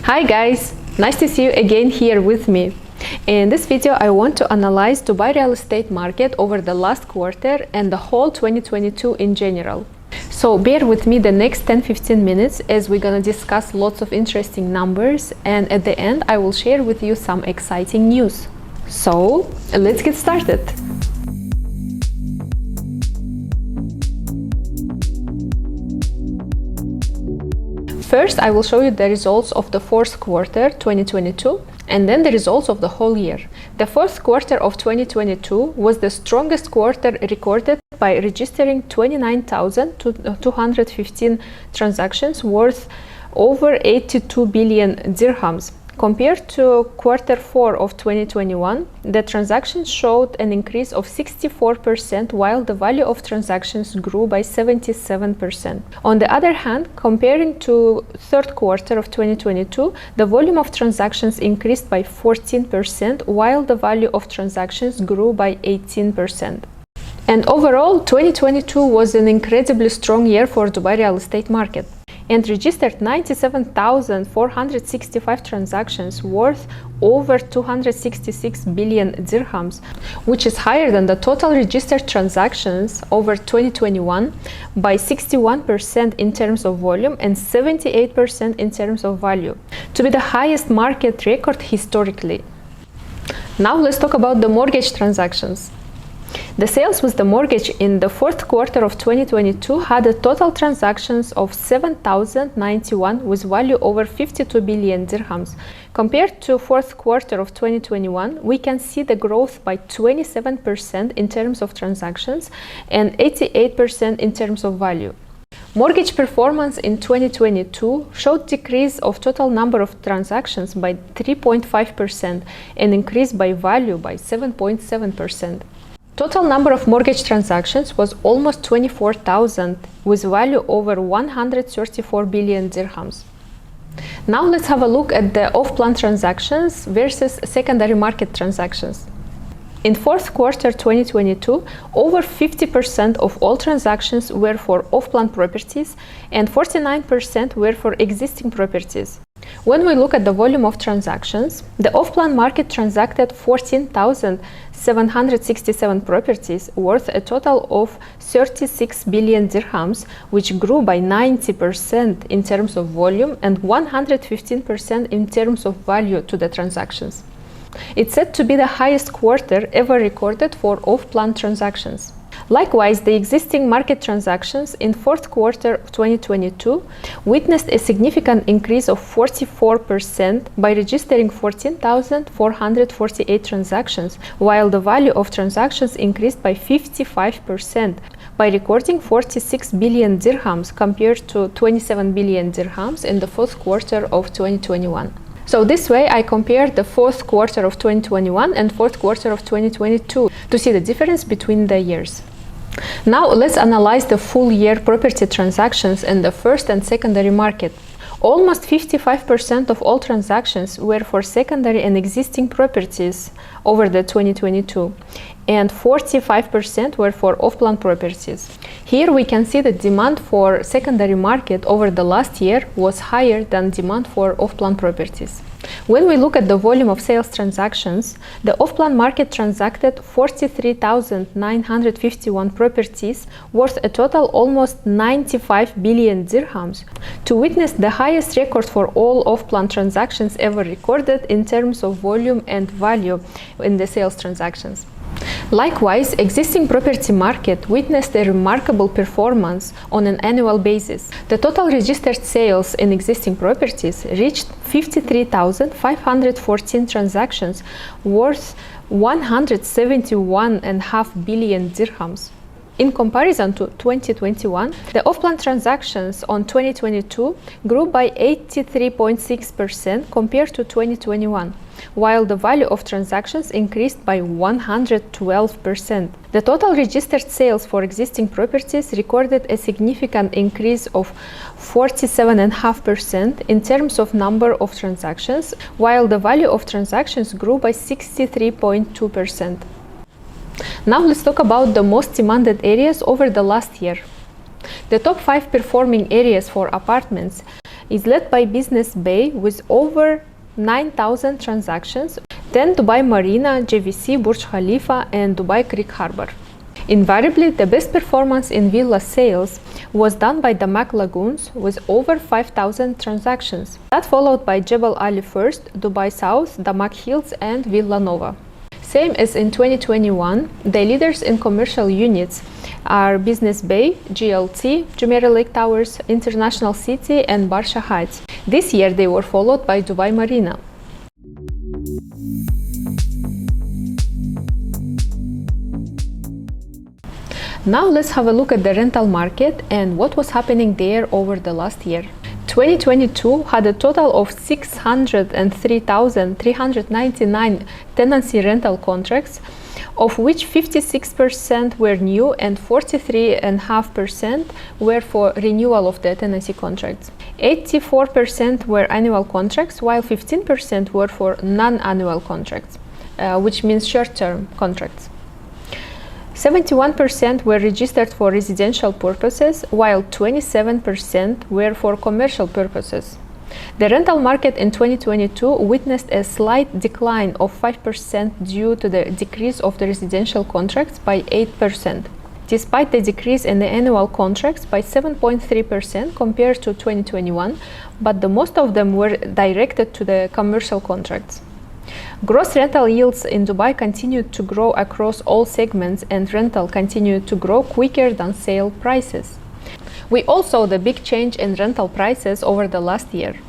Hi guys, nice to see you again here with me. In this video I want to analyze Dubai real estate market over the last quarter and the whole 2022 in general. So bear with me the next 10-15 minutes as we're gonna discuss lots of interesting numbers, and at the end I will share with you some exciting news. So let's get started. First, I will show you the results of the fourth quarter 2022 and then the results of the whole year. The fourth quarter of 2022 was the strongest quarter recorded by registering 29,215 transactions worth over 82 billion dirhams. Compared to quarter 4 of 2021, the transactions showed an increase of 64%, while the value of transactions grew by 77%. On the other hand, comparing to third quarter of 2022, the volume of transactions increased by 14%, while the value of transactions grew by 18%. And overall, 2022 was an incredibly strong year for Dubai real estate market, and registered 97,465 transactions worth over 266 billion dirhams, which is higher than the total registered transactions over 2021 by 61% in terms of volume and 78% in terms of value, to be the highest market record historically. Now let's talk about the mortgage transactions. The sales with the mortgage in the fourth quarter of 2022 had a total transactions of 7,091 with value over 52 billion dirhams. Compared to fourth quarter of 2021, we can see the growth by 27% in terms of transactions and 88% in terms of value. Mortgage performance in 2022 showed decrease of total number of transactions by 3.5% and increase by value by 7.7%. Total number of mortgage transactions was almost 24,000 with value over 134 billion dirhams. Now let's have a look at the off-plan transactions versus secondary market transactions. In fourth quarter 2022, over 50% of all transactions were for off-plan properties and 49% were for existing properties. When we look at the volume of transactions, the off-plan market transacted 14,767 properties worth a total of 36 billion dirhams, which grew by 90% in terms of volume and 115% in terms of value to the transactions. It's said to be the highest quarter ever recorded for off-plan transactions. Likewise, the existing market transactions in fourth quarter of 2022 witnessed a significant increase of 44% by registering 14,448 transactions, while the value of transactions increased by 55% by recording 46 billion dirhams compared to 27 billion dirhams in the fourth quarter of 2021. So this way I compared the fourth quarter of 2021 and fourth quarter of 2022 to see the difference between the years. Now let's analyze the full year property transactions in the first and secondary market. Almost 55% of all transactions were for secondary and existing properties over the 2022, and 45% were for off-plan properties. Here we can see the demand for secondary market over the last year was higher than demand for off-plan properties. When we look at the volume of sales transactions, the off-plan market transacted 43,951 properties worth a total almost 95 billion dirhams, to witness the highest record for all off-plan transactions ever recorded in terms of volume and value in the sales transactions. Likewise, existing property market witnessed a remarkable performance on an annual basis. The total registered sales in existing properties reached 53,514 transactions worth 171.5 billion dirhams. In comparison to 2021, the off-plan transactions on 2022 grew by 83.6% compared to 2021, while the value of transactions increased by 112%. The total registered sales for existing properties recorded a significant increase of 47.5% in terms of number of transactions, while the value of transactions grew by 63.2%. Now let's talk about the most demanded areas over the last year. The top 5 performing areas for apartments is led by Business Bay with over 9,000 transactions, then Dubai Marina, JVC, Burj Khalifa, and Dubai Creek Harbor. Invariably, the best performance in villa sales was done by Damac Lagoons with over 5,000 transactions. That followed by Jebel Ali first, Dubai South, Damac Hills, and Villa Nova. Same as in 2021, the leaders in commercial units are Business Bay, GLT, Jumeirah Lake Towers, International City, and Barsha Heights. This year they were followed by Dubai Marina. Now let's have a look at the rental market and what was happening there over the last year. 2022 had a total of 603,399 tenancy rental contracts, of which 56% were new and 43.5% were for renewal of the tenancy contracts. 84% were annual contracts, while 15% were for non-annual contracts, which means short-term contracts. 71% were registered for residential purposes, while 27% were for commercial purposes. The rental market in 2022 witnessed a slight decline of 5% due to the decrease of the residential contracts by 8%, despite the decrease in the annual contracts by 7.3% compared to 2021, but the most of them were directed to the commercial contracts. Gross rental yields in Dubai continued to grow across all segments, and rental continued to grow quicker than sale prices. We also saw the big change in rental prices over the last year.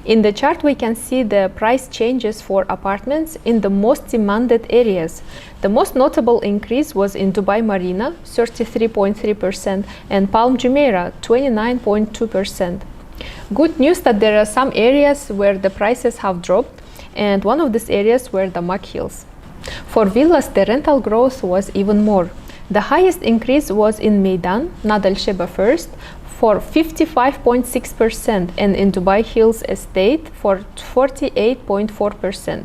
In the chart we can see the price changes for apartments in the most demanded areas. The most notable increase was in Dubai Marina, 33.3%, and Palm Jumeirah, 29.2%. Good news that there are some areas where the prices have dropped, and one of these areas were the Damac Hills. For villas, the rental growth was even more. The highest increase was in Meydan, Nad Al Sheba first, for 55.6%, and in Dubai Hills Estate for 48.4%.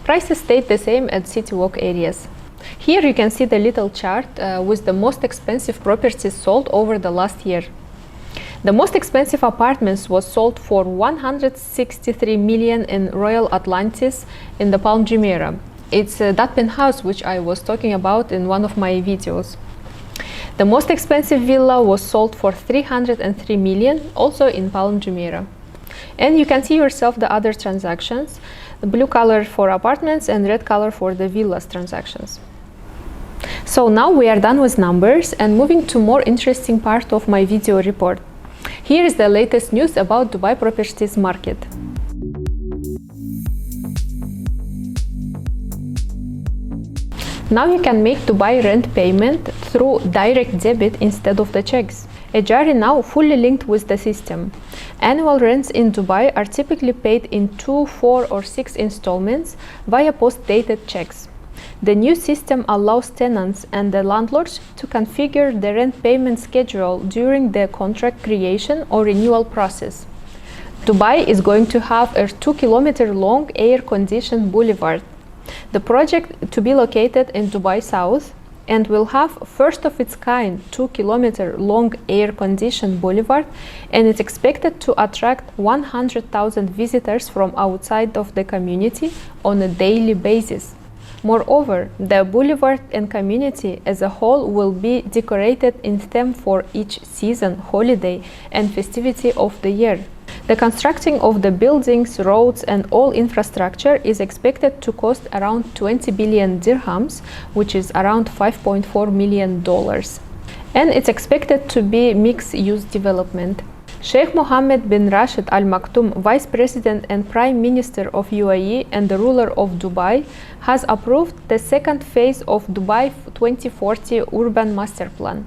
Prices stayed the same at City Walk areas. Here you can see the little chart with the most expensive properties sold over the last year. The most expensive apartments was sold for 163 million in Royal Atlantis in the Palm Jumeirah. It's that penthouse which I was talking about in one of my videos. The most expensive villa was sold for 303 million, also in Palm Jumeirah. And you can see yourself the other transactions, the blue color for apartments and red color for the villas transactions. So now we are done with numbers and moving to more interesting part of my video report. Here is the latest news about Dubai properties market. Now you can make Dubai rent payment through direct debit instead of the checks. Ejari now fully linked with the system. Annual rents in Dubai are typically paid in 2, 4, or 6 installments via post-dated checks. The new system allows tenants and the landlords to configure the rent payment schedule during the contract creation or renewal process. Dubai is going to have a 2-kilometer-long air-conditioned boulevard. The project to be located in Dubai South and will have first of its kind 2-kilometer-long air-conditioned boulevard, and it's expected to attract 100,000 visitors from outside of the community on a daily basis. Moreover, the boulevard and community as a whole will be decorated in theme for each season, holiday, and festivity of the year. The constructing of the buildings, roads, and all infrastructure is expected to cost around 20 billion dirhams, which is around $5.4 million. And it's expected to be mixed-use development. Sheikh Mohammed bin Rashid Al Maktoum, Vice President and Prime Minister of UAE and the ruler of Dubai, has approved the second phase of Dubai 2040 Urban Master Plan.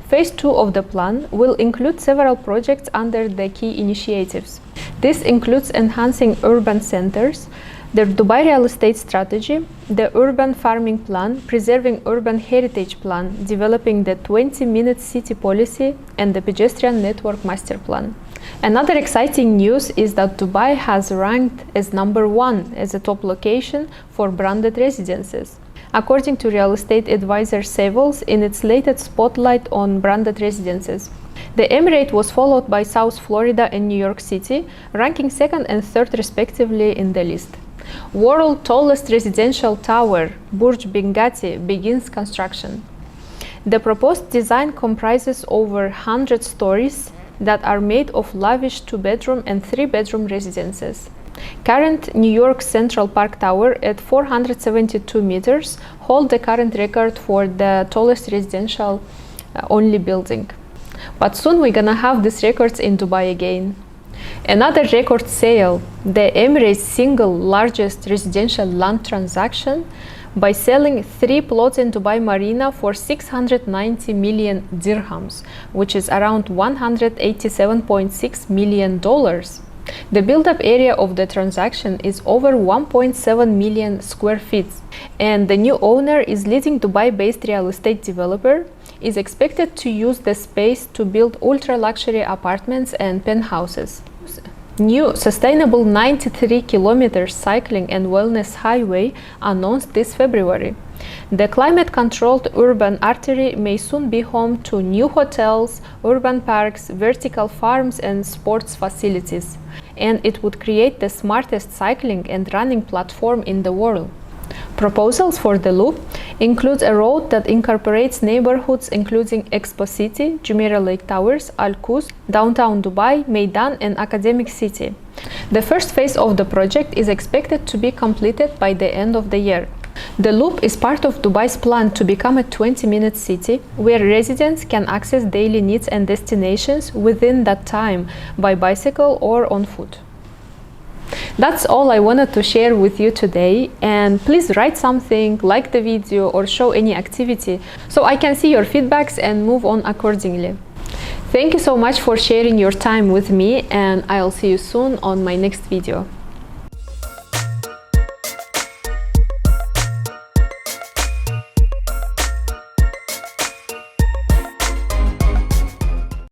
Phase 2 of the plan will include several projects under the key initiatives. This includes enhancing urban centers, the Dubai real estate strategy, the urban farming plan, preserving urban heritage plan, developing the 20-minute city policy, and the pedestrian network master plan. Another exciting news is that Dubai has ranked as #1 as a top location for branded residences. according to real estate advisor Savills in its latest spotlight on branded residences. The Emirate was followed by South Florida and New York City, ranking second and third respectively in the list. World's tallest residential tower, Burj Benghazi, begins construction. The proposed design comprises over 100 stories that are made of lavish 2-bedroom and 3-bedroom residences. Current New York Central Park Tower at 472 meters hold the current record for the tallest residential only building. But soon we're gonna have these records in Dubai again. Another record sale, the Emirates' single largest residential land transaction, by selling 3 plots in Dubai Marina for 690 million dirhams, which is around $187.6 million. The build-up area of the transaction is over 1.7 million square feet, and the new owner is leading Dubai-based real estate developer, is expected to use the space to build ultra-luxury apartments and penthouses. New sustainable 93-kilometer cycling and wellness highway announced this February. The climate-controlled urban artery may soon be home to new hotels, urban parks, vertical farms and sports facilities, and it would create the smartest cycling and running platform in the world. Proposals for the loop include a road that incorporates neighborhoods including Expo City, Jumeirah Lake Towers, Al Quoz, downtown Dubai, Meydan and Academic City. The first phase of the project is expected to be completed by the end of the year. The loop is part of Dubai's plan to become a 20-minute city where residents can access daily needs and destinations within that time by bicycle or on foot. That's all I wanted to share with you today, and please write something, like the video or show any activity so I can see your feedbacks and move on accordingly. Thank you so much for sharing your time with me, and I'll see you soon on my next video.